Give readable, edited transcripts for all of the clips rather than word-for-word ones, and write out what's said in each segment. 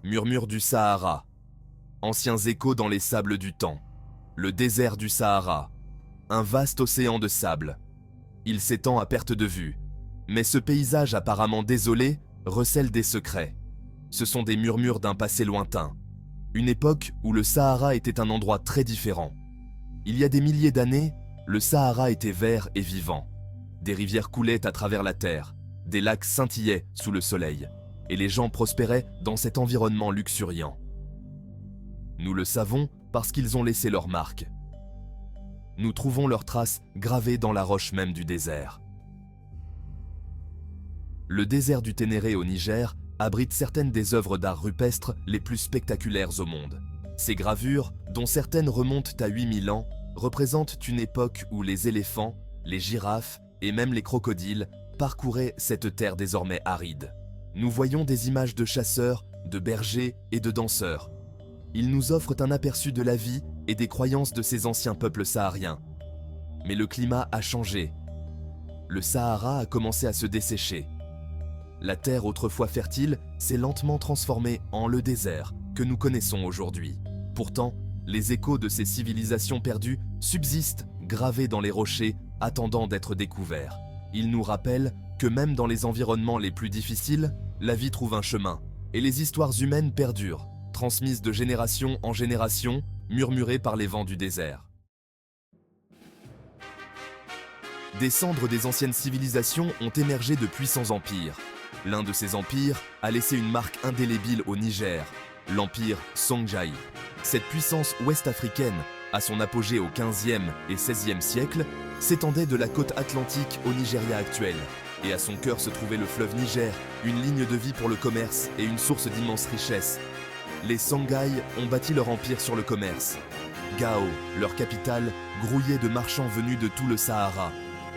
Murmures du Sahara. Anciens échos dans les sables du temps. Le désert du Sahara. Un vaste océan de sable. Il s'étend à perte de vue. Mais ce paysage apparemment désolé recèle des secrets. Ce sont des murmures d'un passé lointain. Une époque où le Sahara était un endroit très différent. Il y a des milliers d'années, le Sahara était vert et vivant. Des rivières coulaient à travers la terre, des lacs scintillaient sous le soleil, et les gens prospéraient dans cet environnement luxuriant. Nous le savons parce qu'ils ont laissé leur marque. Nous trouvons leurs traces gravées dans la roche même du désert. Le désert du Ténéré au Niger abrite certaines des œuvres d'art rupestres les plus spectaculaires au monde. Ces gravures, dont certaines remontent à 8000 ans, représentent une époque où les éléphants, les girafes et même les crocodiles parcouraient cette terre désormais aride. Nous voyons des images de chasseurs, de bergers et de danseurs. Ils nous offrent un aperçu de la vie et des croyances de ces anciens peuples sahariens. Mais le climat a changé. Le Sahara a commencé à se dessécher. La terre autrefois fertile s'est lentement transformée en le désert que nous connaissons aujourd'hui. Pourtant, les échos de ces civilisations perdues subsistent gravés dans les rochers, attendant d'être découverts. Ils nous rappellent que même dans les environnements les plus difficiles, la vie trouve un chemin, et les histoires humaines perdurent, transmises de génération en génération, murmurées par les vents du désert. Des cendres des anciennes civilisations ont émergé de puissants empires. L'un de ces empires a laissé une marque indélébile au Niger, l'empire Songhai. Cette puissance ouest-africaine, à son apogée au XVe et XVIe siècle, s'étendait de la côte atlantique au Nigeria actuel. Et à son cœur se trouvait le fleuve Niger, une ligne de vie pour le commerce et une source d'immenses richesses. Les Songhai ont bâti leur empire sur le commerce. Gao, leur capitale, grouillait de marchands venus de tout le Sahara.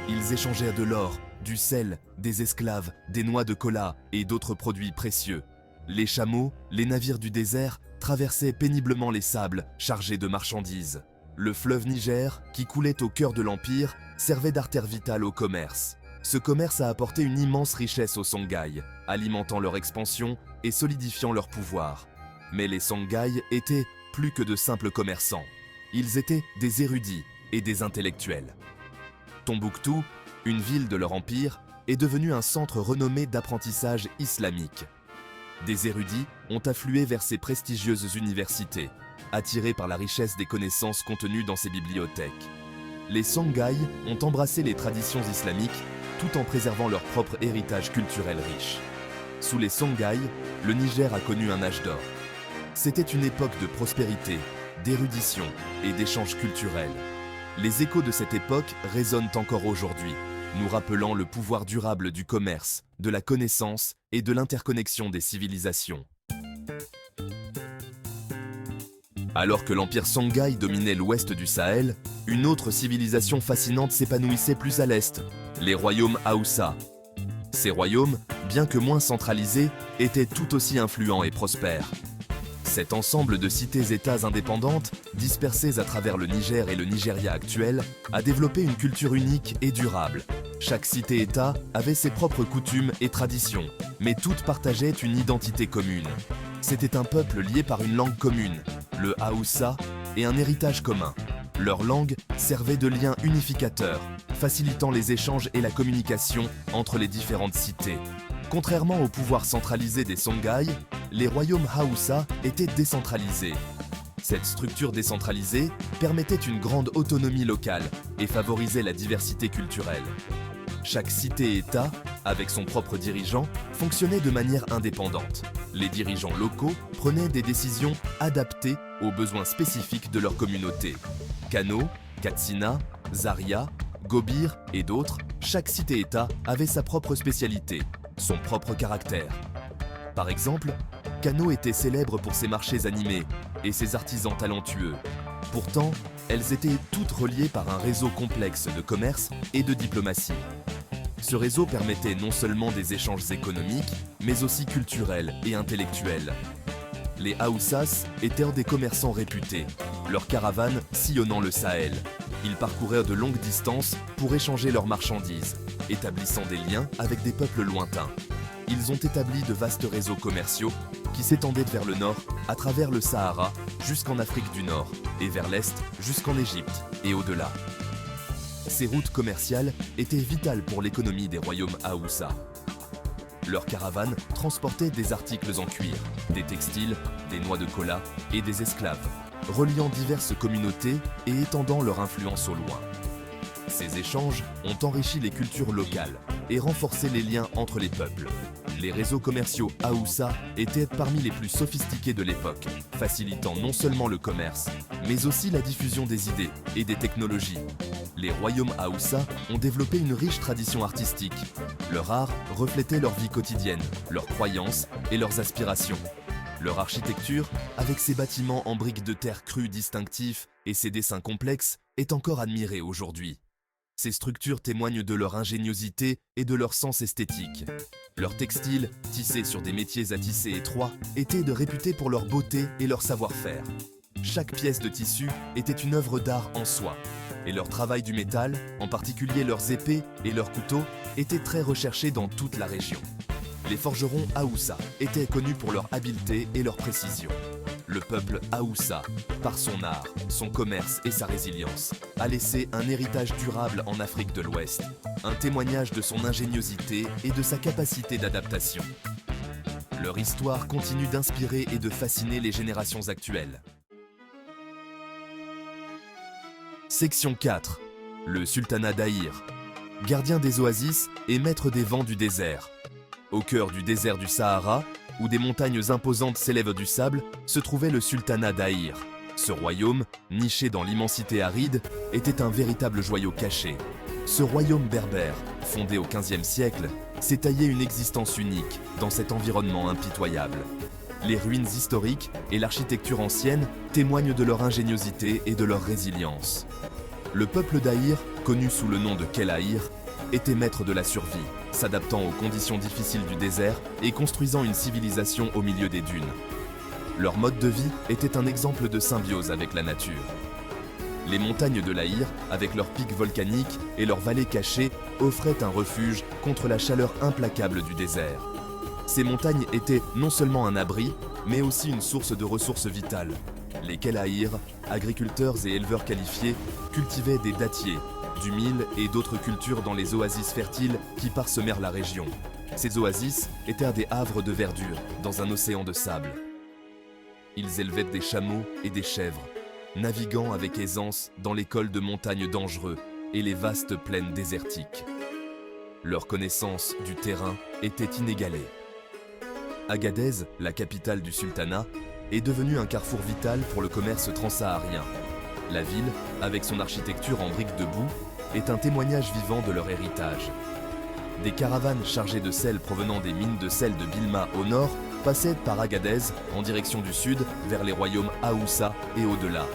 Ils échangèrent de l'or, du sel, des esclaves, des noix de cola et d'autres produits précieux. Les chameaux, les navires du désert, traversaient péniblement les sables chargés de marchandises. Le fleuve Niger, qui coulait au cœur de l'empire, servait d'artère vitale au commerce. Ce commerce a apporté une immense richesse aux Songhai, alimentant leur expansion et solidifiant leur pouvoir. Mais les Songhai étaient plus que de simples commerçants. Ils étaient des érudits et des intellectuels. Tombouctou, une ville de leur empire, est devenue un centre renommé d'apprentissage islamique. Des érudits ont afflué vers ces prestigieuses universités, attirés par la richesse des connaissances contenues dans ces bibliothèques. Les Songhai ont embrassé les traditions islamiques tout en préservant leur propre héritage culturel riche. Sous les Songhai, le Niger a connu un âge d'or. C'était une époque de prospérité, d'érudition et d'échanges culturels. Les échos de cette époque résonnent encore aujourd'hui, nous rappelant le pouvoir durable du commerce, de la connaissance et de l'interconnexion des civilisations. Alors que l'empire Songhai dominait l'ouest du Sahel, une autre civilisation fascinante s'épanouissait plus à l'est, les royaumes Haoussa. Ces royaumes, bien que moins centralisés, étaient tout aussi influents et prospères. Cet ensemble de cités-États indépendantes, dispersées à travers le Niger et le Nigeria actuel, a développé une culture unique et durable. Chaque cité-État avait ses propres coutumes et traditions, mais toutes partageaient une identité commune. C'était un peuple lié par une langue commune, le Haoussa, et un héritage commun. Leur langue servait de lien unificateur, facilitant les échanges et la communication entre les différentes cités. Contrairement au pouvoir centralisé des Songhai, les royaumes Haoussa étaient décentralisés. Cette structure décentralisée permettait une grande autonomie locale et favorisait la diversité culturelle. Chaque cité-État, avec son propre dirigeant, fonctionnait de manière indépendante. Les dirigeants locaux prenaient des décisions adaptées aux besoins spécifiques de leur communauté. Kano, Katsina, Zaria, Gobir et d'autres, chaque cité-État avait sa propre spécialité, son propre caractère. Par exemple, Kano était célèbre pour ses marchés animés et ses artisans talentueux. Pourtant, elles étaient toutes reliées par un réseau complexe de commerce et de diplomatie. Ce réseau permettait non seulement des échanges économiques, mais aussi culturels et intellectuels. Les Haoussas étaient des commerçants réputés, leurs caravanes sillonnant le Sahel. Ils parcouraient de longues distances pour échanger leurs marchandises, établissant des liens avec des peuples lointains. Ils ont établi de vastes réseaux commerciaux, qui s'étendaient vers le nord, à travers le Sahara, jusqu'en Afrique du Nord, et vers l'est, jusqu'en Égypte, et au-delà. Ces routes commerciales étaient vitales pour l'économie des royaumes Haoussa. Leurs caravanes transportaient des articles en cuir, des textiles, des noix de cola et des esclaves, reliant diverses communautés et étendant leur influence au loin. Ces échanges ont enrichi les cultures locales et renforcé les liens entre les peuples. Les réseaux commerciaux Haoussa étaient parmi les plus sophistiqués de l'époque, facilitant non seulement le commerce, mais aussi la diffusion des idées et des technologies. Les royaumes Haoussa ont développé une riche tradition artistique. Leur art reflétait leur vie quotidienne, leurs croyances et leurs aspirations. Leur architecture, avec ses bâtiments en briques de terre crues distinctifs et ses dessins complexes, est encore admirée aujourd'hui. Ces structures témoignent de leur ingéniosité et de leur sens esthétique. Leurs textiles, tissés sur des métiers à tisser étroits, étaient réputés pour leur beauté et leur savoir-faire. Chaque pièce de tissu était une œuvre d'art en soi, et leur travail du métal, en particulier leurs épées et leurs couteaux, était très recherché dans toute la région. Les forgerons Haoussa étaient connus pour leur habileté et leur précision. Le peuple Haoussa, par son art, son commerce et sa résilience, a laissé un héritage durable en Afrique de l'Ouest, un témoignage de son ingéniosité et de sa capacité d'adaptation. Leur histoire continue d'inspirer et de fasciner les générations actuelles. Section 4. Le sultanat d'Aïr, gardien des oasis et maître des vents du désert. Au cœur du désert du Sahara, où des montagnes imposantes s'élèvent du sable, se trouvait le sultanat d'Aïr. Ce royaume, niché dans l'immensité aride, était un véritable joyau caché. Ce royaume berbère, fondé au XVe siècle, s'est taillé une existence unique dans cet environnement impitoyable. Les ruines historiques et l'architecture ancienne témoignent de leur ingéniosité et de leur résilience. Le peuple d'Aïr, connu sous le nom de Kel-Aïr, était maître de la survie, s'adaptant aux conditions difficiles du désert et construisant une civilisation au milieu des dunes. Leur mode de vie était un exemple de symbiose avec la nature. Les montagnes de l'Aïr, avec leurs pics volcaniques et leurs vallées cachées, offraient un refuge contre la chaleur implacable du désert. Ces montagnes étaient non seulement un abri, mais aussi une source de ressources vitales. Les Kel-Aïr, agriculteurs et éleveurs qualifiés, cultivaient des dattiers, du mil et d'autres cultures dans les oasis fertiles qui parsemèrent la région. Ces oasis étaient des havres de verdure dans un océan de sable. Ils élevaient des chameaux et des chèvres, naviguant avec aisance dans les cols de montagnes dangereux et les vastes plaines désertiques. Leur connaissance du terrain était inégalée. Agadez, la capitale du sultanat, est devenue un carrefour vital pour le commerce transsaharien. La ville, avec son architecture en briques de boue, est un témoignage vivant de leur héritage. Des caravanes chargées de sel provenant des mines de sel de Bilma au nord passaient par Agadez en direction du sud vers les royaumes Haoussa et au-delà.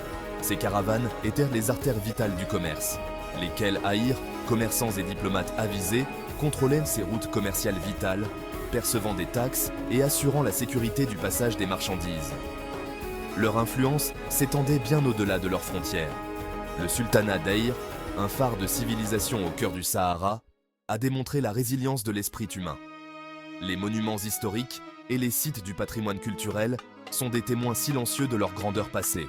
Ces caravanes étaient les artères vitales du commerce. Les Kel-Aïr, commerçants et diplomates avisés, contrôlaient ces routes commerciales vitales, percevant des taxes et assurant la sécurité du passage des marchandises. Leur influence s'étendait bien au-delà de leurs frontières. Le sultanat d'Aïr, un phare de civilisation au cœur du Sahara, a démontré la résilience de l'esprit humain. Les monuments historiques et les sites du patrimoine culturel sont des témoins silencieux de leur grandeur passée.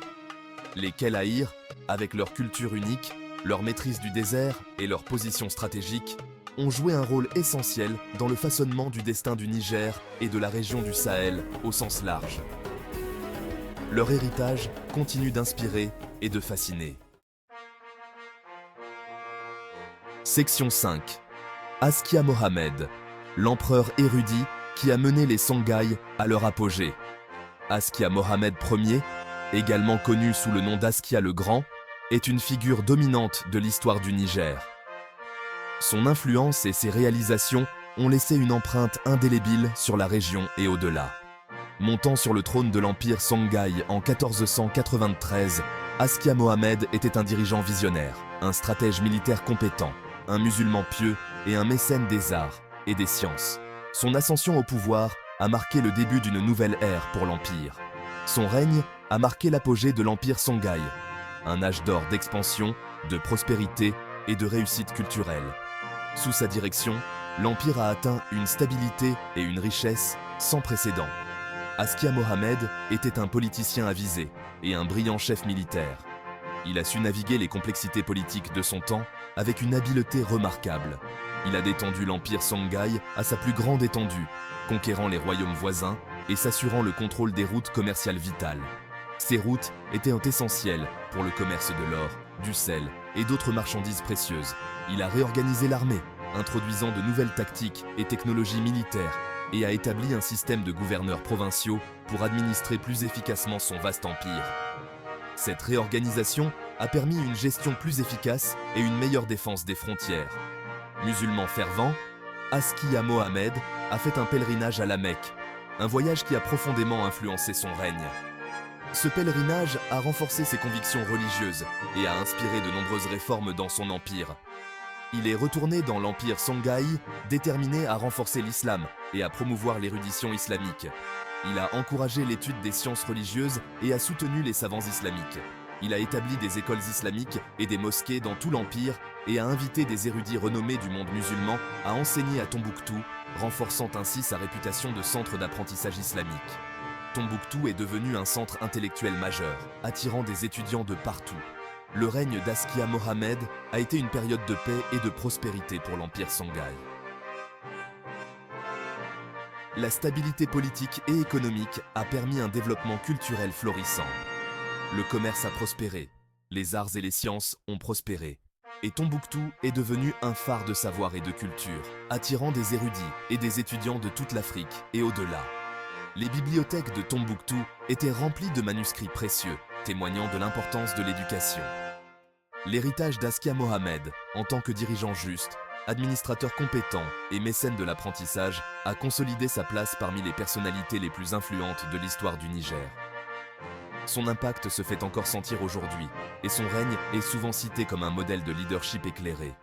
Les Kel-Aïr, avec leur culture unique, leur maîtrise du désert et leur position stratégique, ont joué un rôle essentiel dans le façonnement du destin du Niger et de la région du Sahel au sens large. Leur héritage continue d'inspirer et de fasciner. Section 5. Askia Mohammed, l'empereur érudit qui a mené les Songhai à leur apogée. Askia Mohammed Ier, également connu sous le nom d'Askia le Grand, est une figure dominante de l'histoire du Niger. Son influence et ses réalisations ont laissé une empreinte indélébile sur la région et au-delà. Montant sur le trône de l'empire Songhai en 1493, Askia Mohammed était un dirigeant visionnaire, un stratège militaire compétent, un musulman pieux et un mécène des arts et des sciences. Son ascension au pouvoir a marqué le début d'une nouvelle ère pour l'empire. Son règne a marqué l'apogée de l'empire Songhai, un âge d'or d'expansion, de prospérité et de réussite culturelle. Sous sa direction, l'empire a atteint une stabilité et une richesse sans précédent. Askia Mohammed était un politicien avisé et un brillant chef militaire. Il a su naviguer les complexités politiques de son temps avec une habileté remarquable. Il a détendu l'empire Songhai à sa plus grande étendue, conquérant les royaumes voisins et s'assurant le contrôle des routes commerciales vitales. Ces routes étaient essentielles pour le commerce de l'or, du sel et d'autres marchandises précieuses. Il a réorganisé l'armée, introduisant de nouvelles tactiques et technologies militaires, et a établi un système de gouverneurs provinciaux pour administrer plus efficacement son vaste empire. Cette réorganisation a permis une gestion plus efficace et une meilleure défense des frontières. Musulman fervent, Askia Mohammed a fait un pèlerinage à la Mecque, un voyage qui a profondément influencé son règne. Ce pèlerinage a renforcé ses convictions religieuses et a inspiré de nombreuses réformes dans son empire. Il est retourné dans l'empire Songhai, déterminé à renforcer l'islam et à promouvoir l'érudition islamique. Il a encouragé l'étude des sciences religieuses et a soutenu les savants islamiques. Il a établi des écoles islamiques et des mosquées dans tout l'empire et a invité des érudits renommés du monde musulman à enseigner à Tombouctou, renforçant ainsi sa réputation de centre d'apprentissage islamique. Tombouctou est devenu un centre intellectuel majeur, attirant des étudiants de partout. Le règne d'Askia Mohammed a été une période de paix et de prospérité pour l'empire Songhai. La stabilité politique et économique a permis un développement culturel florissant. Le commerce a prospéré, les arts et les sciences ont prospéré, et Tombouctou est devenu un phare de savoir et de culture, attirant des érudits et des étudiants de toute l'Afrique et au-delà. Les bibliothèques de Tombouctou étaient remplies de manuscrits précieux, témoignant de l'importance de l'éducation. L'héritage d'Askia Mohammed, en tant que dirigeant juste, administrateur compétent et mécène de l'apprentissage, a consolidé sa place parmi les personnalités les plus influentes de l'histoire du Niger. Son impact se fait encore sentir aujourd'hui, et son règne est souvent cité comme un modèle de leadership éclairé.